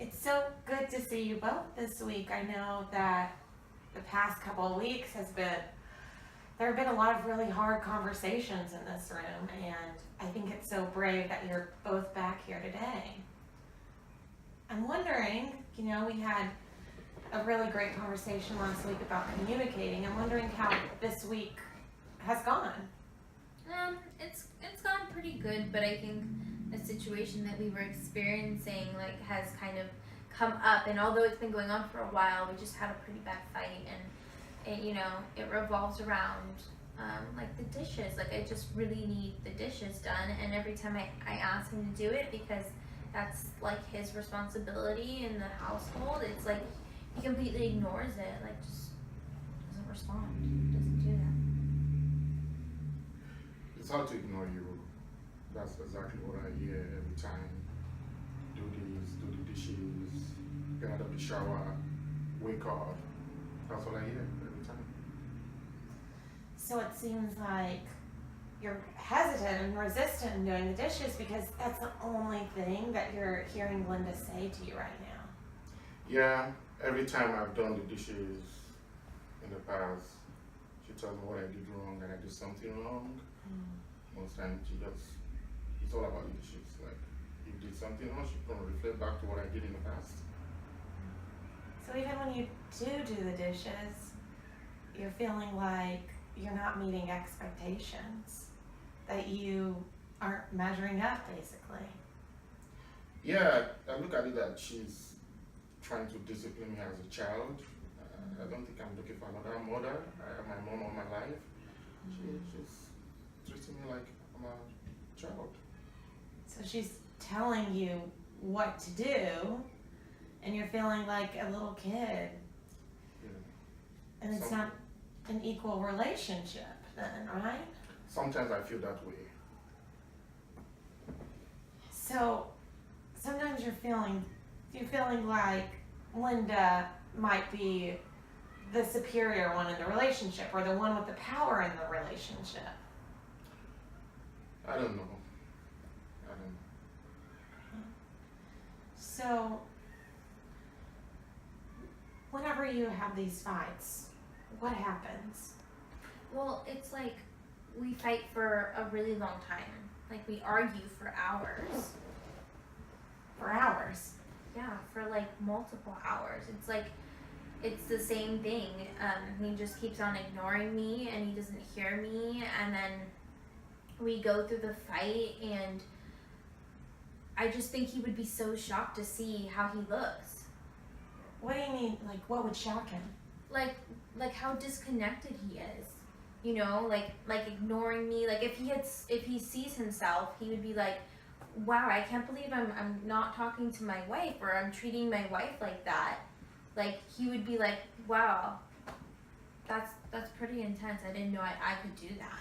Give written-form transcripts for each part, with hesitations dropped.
It's so good to see you both this week. I know that the past couple of weeks there have been a lot of really hard conversations in this room, and I think it's so brave that you're both back here today. I'm wondering, we had a really great conversation last week about communicating. I'm wondering how this week has gone. It's gone pretty good, but I think the situation that we were experiencing has kind of come up, and although it's been going on for a while, we just had a pretty bad fight, and it revolves around the dishes. Like, I just really need the dishes done, and every time I ask him to do it, because that's like his responsibility in the household, it's like he completely ignores it, like just doesn't respond, doesn't do that. It's hard to ignore you. That's exactly what I hear every time. Do this, do the dishes, get out of the shower, wake up. That's what I hear every time. So it seems like you're hesitant and resistant in doing the dishes because that's the only thing that you're hearing Linda say to you right now. Yeah, every time I've done the dishes in the past, she tells me what I did wrong and I did something wrong. Most times it's all about the dishes. Like, if you did something wrong, she's gonna reflect back to what I did in the past. So even when you do the dishes, you're feeling like you're not meeting expectations, that you aren't measuring up, basically. Yeah, I look at it that she's trying to discipline me as a child. I don't think I'm looking for another mother. I have my mom all my life. She's treating me like I'm a child. So she's telling you what to do, and you're feeling like a little kid. Yeah. And it's not an equal relationship then, right? Sometimes I feel that way. So sometimes you're feeling like Linda might be the superior one in the relationship, or the one with the power in the relationship. I don't know. So whenever you have these fights, what happens? Well, it's like we fight for a really long time. Like, we argue for hours. For hours? Yeah, for like multiple hours. It's like, it's the same thing. He just keeps on ignoring me and he doesn't hear me, and then we go through the fight, and I just think he would be so shocked to see how he looks. What do you mean? Like, what would shock him? Like how disconnected he is. Like ignoring me. Like, if he sees himself, he would be like, wow, I can't believe I'm not talking to my wife, or I'm treating my wife like that. Like, he would be like, wow, that's pretty intense. I didn't know I could do that.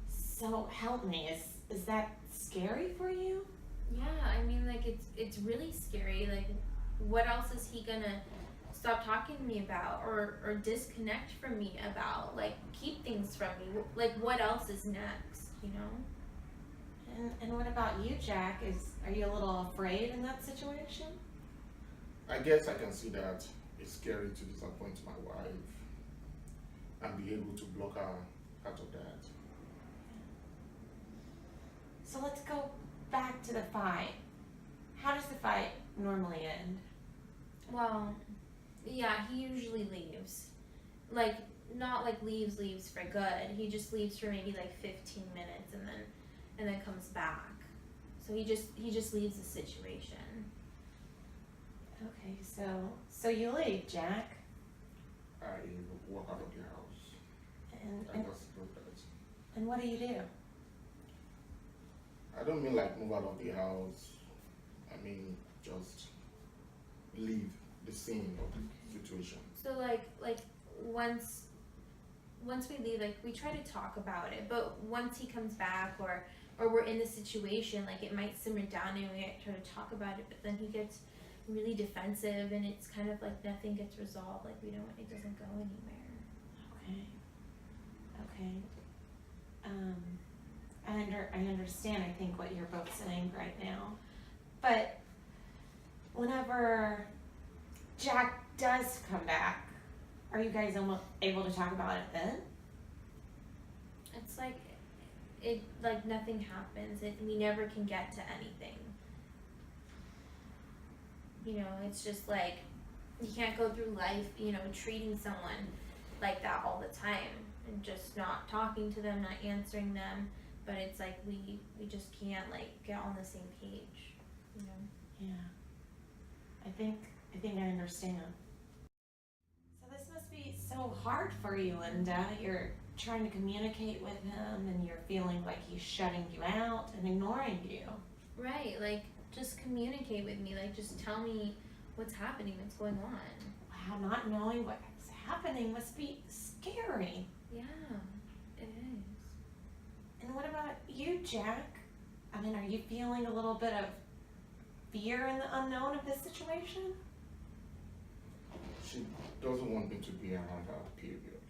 So help me, is that scary for you? Yeah, I mean, like, it's really scary. Like, what else is he gonna stop talking to me about, or disconnect from me about? Like, keep things from me? Like, what else is next, And what about you, Jack? Are you a little afraid in that situation? I guess I can see that it's scary to disappoint my wife and be able to block her out of that. So let's go back to the fight. How does the fight normally end? Well, yeah, he usually leaves. Like, not like leaves for good. He just leaves for maybe like 15 minutes and then comes back. So he just leaves the situation. Okay, so you leave, Jack. I walk out of the house. And I just do that. and what do you do? I don't mean like move out of the house. I mean just leave the scene of the situation. So like once we leave, like, we try to talk about it, but once he comes back, or we're in the situation, like, it might simmer down and we try to talk about it, but then he gets really defensive, and it's kind of like nothing gets resolved. Like, it doesn't go anywhere. Okay. I understand, I think, what you're both saying right now. But whenever Jack does come back, are you guys able to talk about it then? It's like it like nothing happens. We never can get to anything. You know, it's just like you can't go through life, you know, treating someone like that all the time and just not talking to them, not answering them. But it's like we just can't like get on the same page, you know. Yeah. I think I understand. So this must be so hard for you, Linda. You're trying to communicate with him and you're feeling like he's shutting you out and ignoring you. Right, like just communicate with me, like just tell me what's happening, what's going on. Wow, not knowing what's happening must be scary. Yeah, it is. And what about you, Jack? I mean, are you feeling a little bit of fear in the unknown of this situation? She doesn't want me to be around her, period.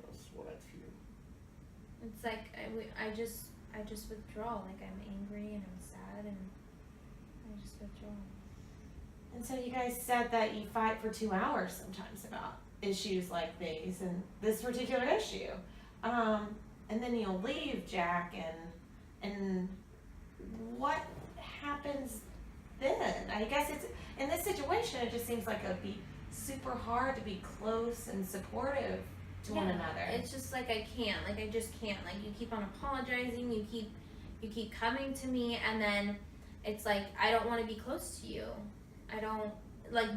That's what I feel. It's like I just withdraw, like I'm angry and I'm sad and I just withdraw. And so you guys said that you fight for 2 hours sometimes about issues like these and this particular issue. And then you'll leave, Jack, and what happens then? I guess it's, in this situation, it just seems like it'd be super hard to be close and supportive to one another. It's just like I just can't. Like you keep on apologizing, you keep coming to me, and then it's like I don't want to be close to you. I don't like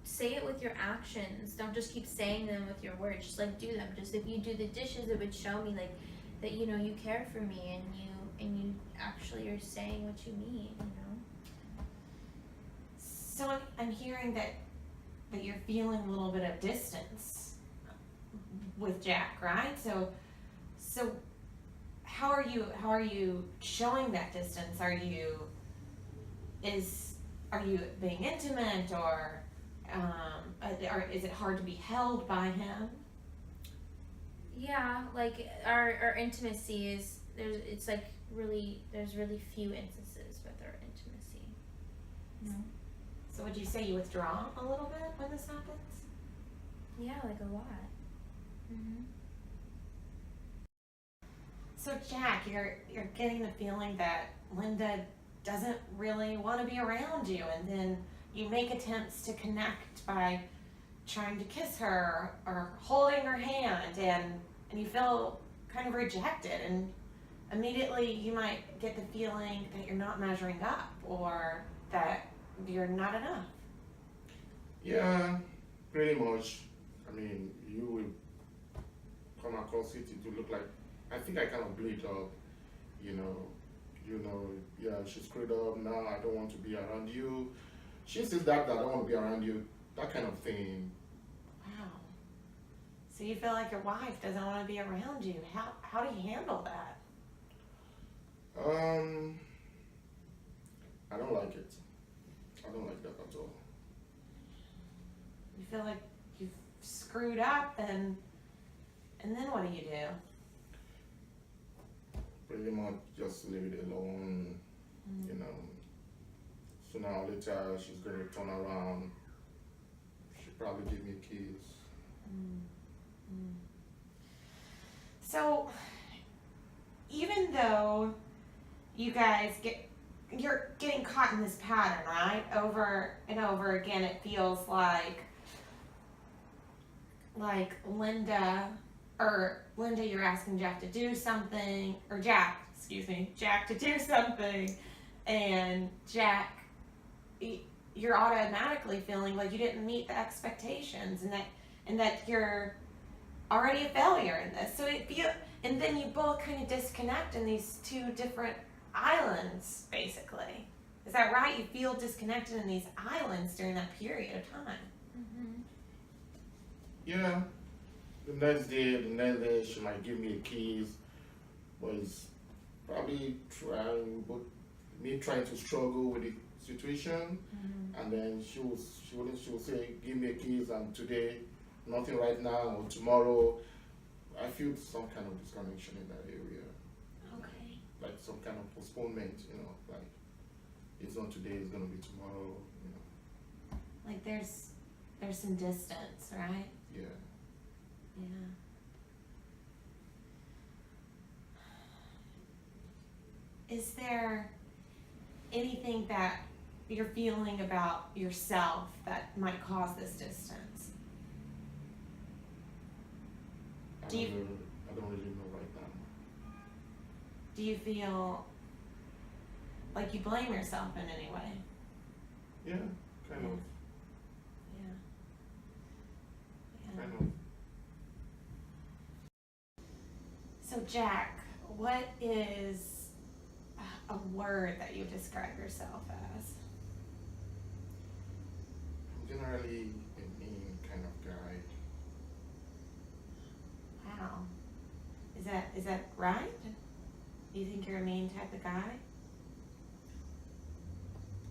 say it with your actions. Don't just keep saying them with your words. Just like do them. Just if you do the dishes, it would show me like that you know you care for me and you actually are saying what you mean. You know. So I'm hearing that you're feeling a little bit of distance with Jack, right? So how are you showing that distance? Are you being intimate or is it hard to be held by him? Yeah, like our intimacy is there's really few instances with our intimacy. No. So would you say you withdraw a little bit when this happens? Yeah, like a lot. Mhm. So Jack, you're getting the feeling that Linda doesn't really want to be around you, and then you make attempts to connect by trying to kiss her or holding her hand, and you feel kind of rejected, and immediately you might get the feeling that you're not measuring up or that you're not enough. Yeah, pretty much. I mean, you will come across it to look like, I think I kind of blew it up, you know, yeah, she screwed up, now I don't want to be around you. She says that I don't want to be around you, that kind of thing. Wow. So you feel like your wife doesn't want to be around you. How do you handle that? I don't like it. I don't like that at all. You feel like you've screwed up and then what do? Pretty much just leave it alone, you know. Sooner or later, she's going to turn around. She'll probably give me a kiss. So, even though you guys you're getting caught in this pattern, right? Over and over again, it feels like Linda, you're asking Jack to do something, or Jack to do something, and Jack, you're automatically feeling like you didn't meet the expectations, and that you're already a failure in this. So and then you both kind of disconnect in these two different islands, basically. Is that right? You feel disconnected in these islands during that period of time. Mhm. Yeah, the next day, she might give me a kiss, but it's probably trying to struggle with the situation, and then she will say, give me a kiss, and today, nothing right now, or tomorrow. I feel some kind of disconnection in that area. Okay. Like some kind of postponement, you know, like, it's not today, it's gonna be tomorrow, you know. Like there's some distance, right? Yeah. Yeah. Is there anything that you're feeling about yourself that might cause this distance? I Do you- don't really know right now. Do you feel like you blame yourself in any way? Yeah, kind of. Yeah. Yeah. Kind of. So Jack, what is a word that you describe yourself as? I'm generally a mean kind of guy. Wow. Is that right? Do you think you're a mean type of guy?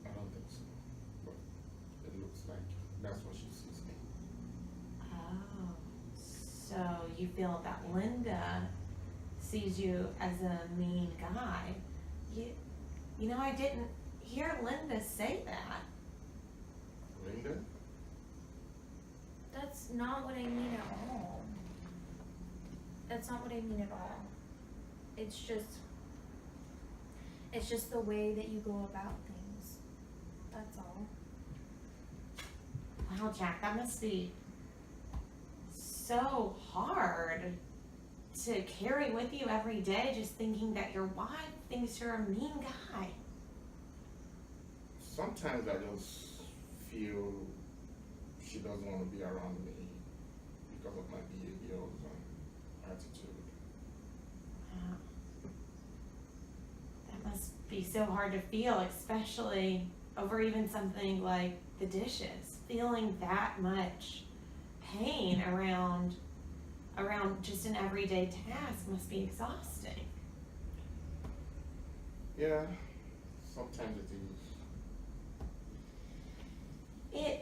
I don't think so, but it looks like that's what she sees me. Oh. So you feel that Linda sees you as a mean guy. You know, I didn't hear Linda say that. Linda? That's not what I mean at all. That's not what I mean at all. It's just the way that you go about things. That's all. Wow, Jack, that must be so hard to carry with you every day, just thinking that your wife thinks you're a mean guy. Sometimes I just feel she doesn't want to be around me because of my behaviors and attitude. Wow. That must be so hard to feel, especially over even something like the dishes. Feeling that much pain around just an everyday task must be exhausting. Yeah, sometimes it is.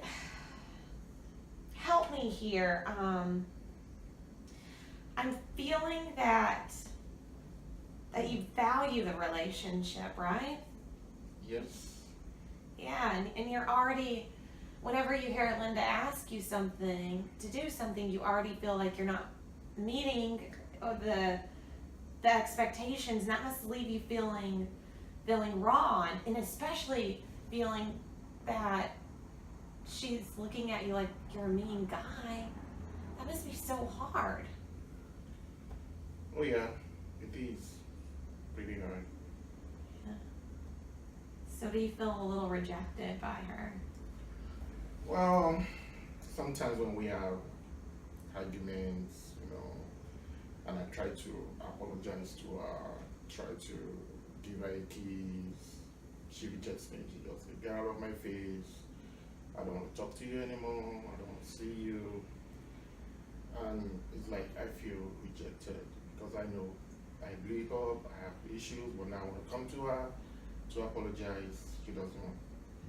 Help me here. I'm feeling that you value the relationship, right? Yes. Yeah, and you're already, whenever you hear Linda ask you something, to do something, you already feel like you're not meeting the expectations, and that must leave you feeling raw, and especially feeling that she's looking at you like you're a mean guy. That must be so hard. Oh yeah, it is pretty hard. Yeah. So do you feel a little rejected by her? Well, sometimes when we have arguments, you know, and I try to apologize to her, try to give her a kiss, she rejects me. She just says, "Get out of my face. I don't want to talk to you anymore. I don't want to see you." And it's like I feel rejected because I know I blew it up, I have issues, but now when I come to her to apologize, she doesn't want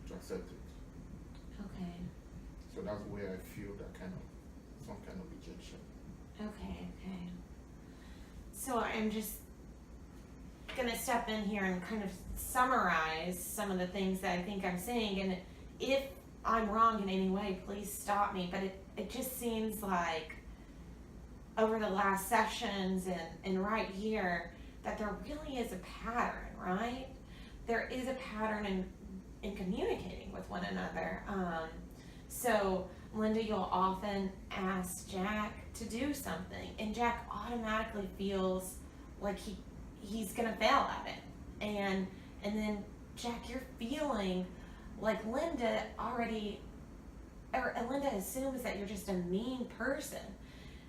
to accept it. Okay. So that's where I feel that some kind of rejection. Okay. So I'm just gonna step in here and kind of summarize some of the things that I think I'm saying, and if I'm wrong in any way, please stop me, but it just seems like over the last sessions and right here that there really is a pattern, right? There is a pattern in communicating with one another. So Linda, you'll often ask Jack to do something, and Jack automatically feels like he's gonna fail at it, and then Jack, you're feeling like Linda assumes that you're just a mean person,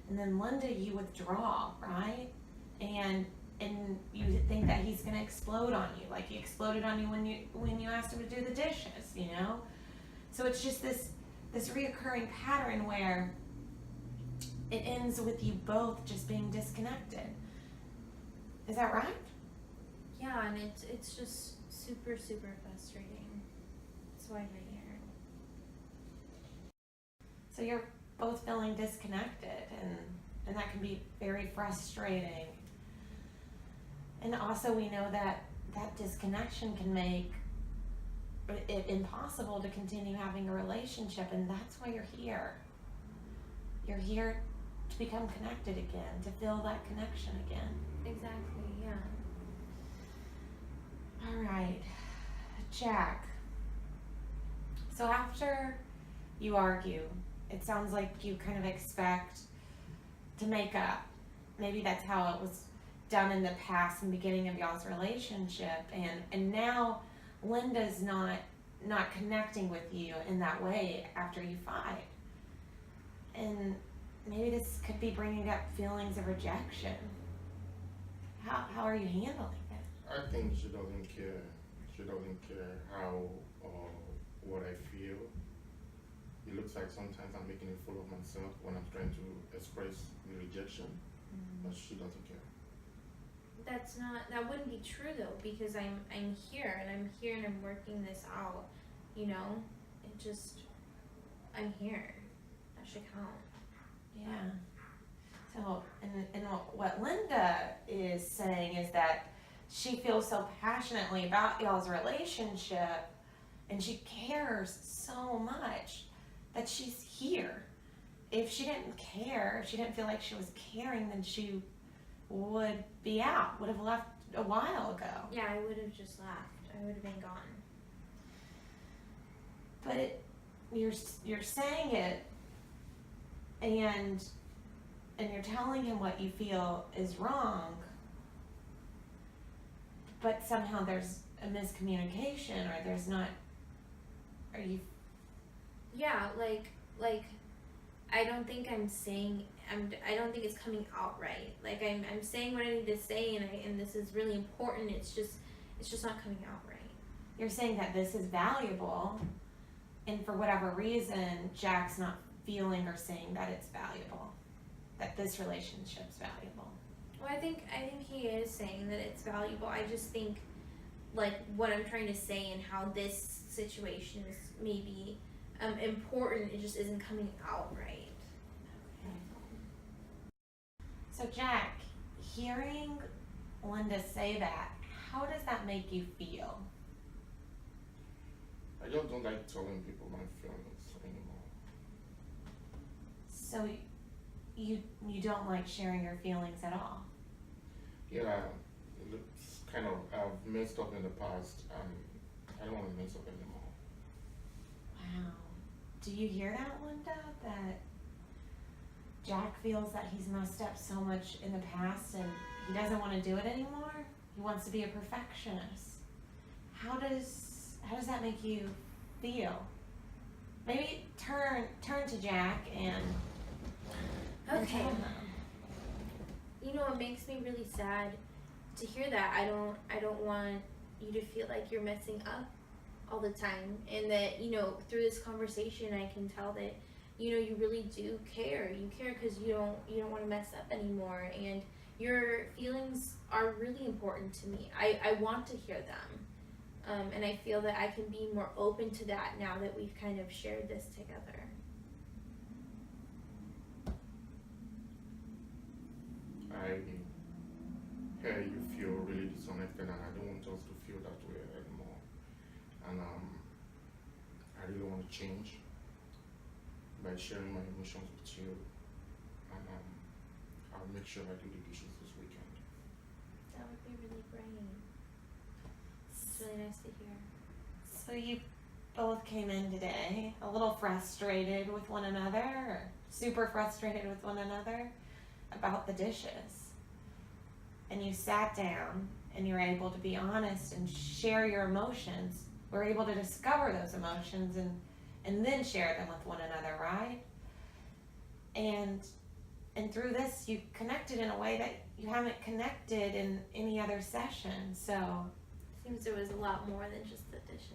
and then Linda, you withdraw, right? And you think that he's gonna explode on you, like he exploded on you when you asked him to do the dishes, you know? So it's just this reoccurring pattern where it ends with you both just being disconnected. Is that right? Yeah, and it's just super, super frustrating. That's why we're here. So you're both feeling disconnected, and that can be very frustrating. And also we know that disconnection can make it impossible to continue having a relationship, and that's why you're here. You're here to become connected again, to feel that connection again. Exactly, yeah. All right, Jack. So after you argue, it sounds like you kind of expect to make up. Maybe that's how it was done in the past, in the beginning of y'all's relationship, and now Linda's not connecting with you in that way after you fight. And maybe this could be bringing up feelings of rejection. How are you handling it? I think she doesn't care. She doesn't care how or what I feel. It looks like sometimes I'm making a fool of myself when I'm trying to express the rejection, but she doesn't care. That wouldn't be true though, because I'm here and I'm working this out, you know? I'm here. That should count. Yeah. So, and what Linda is saying is that she feels so passionately about y'all's relationship, and she cares so much that she's here. If she didn't care, if she didn't feel like she was caring, then she would be out, would have left a while ago. Yeah, I would have just left. I would have been gone. But you're saying it, and you're telling him what you feel is wrong, but somehow there's a miscommunication, or there's not. Are you? Yeah, like I don't think I'm saying I don't think it's coming out right. Like I'm saying what I need to say, and this is really important. It's just not coming out right. You're saying that this is valuable, and for whatever reason, Jack's not feeling or saying that it's valuable, that this relationship's valuable. Well, I think he is saying that it's valuable. I just think, like, what I'm trying to say and how this situation is maybe important, it just isn't coming out right. So Jack, hearing Linda say that, how does that make you feel? I just don't like telling people my feelings anymore. So you don't like sharing your feelings at all? Yeah, it's kind of, I've messed up in the past, and I don't want to mess up anymore. Wow. Do you hear that, Linda? That Jack feels that he's messed up so much in the past and he doesn't want to do it anymore? He wants to be a perfectionist. How does that make you feel? Maybe turn to Jack and tell Okay. him. You know, it makes me really sad to hear that. I don't want you to feel like you're messing up all the time, and that, you know, through this conversation I can tell that, you know, you really do care. You care because you don't want to mess up anymore, and your feelings are really important to me. I want to hear them, and I feel that I can be more open to that now that we've kind of shared this together. I hear you feel really disconnected, and I don't want us to feel that way anymore. And I really want to change by sharing my emotions with you. And I'll make sure I do the dishes this weekend. That would be really great. It's really nice to hear. So you both came in today a little frustrated with one another, or super frustrated with one another about the dishes. And you sat down and you were able to be honest and share your emotions. We're able to discover those emotions and then share them with one another, right? And through this you connected in a way that you haven't connected in any other session. So Seems there was a lot more than just the dishes.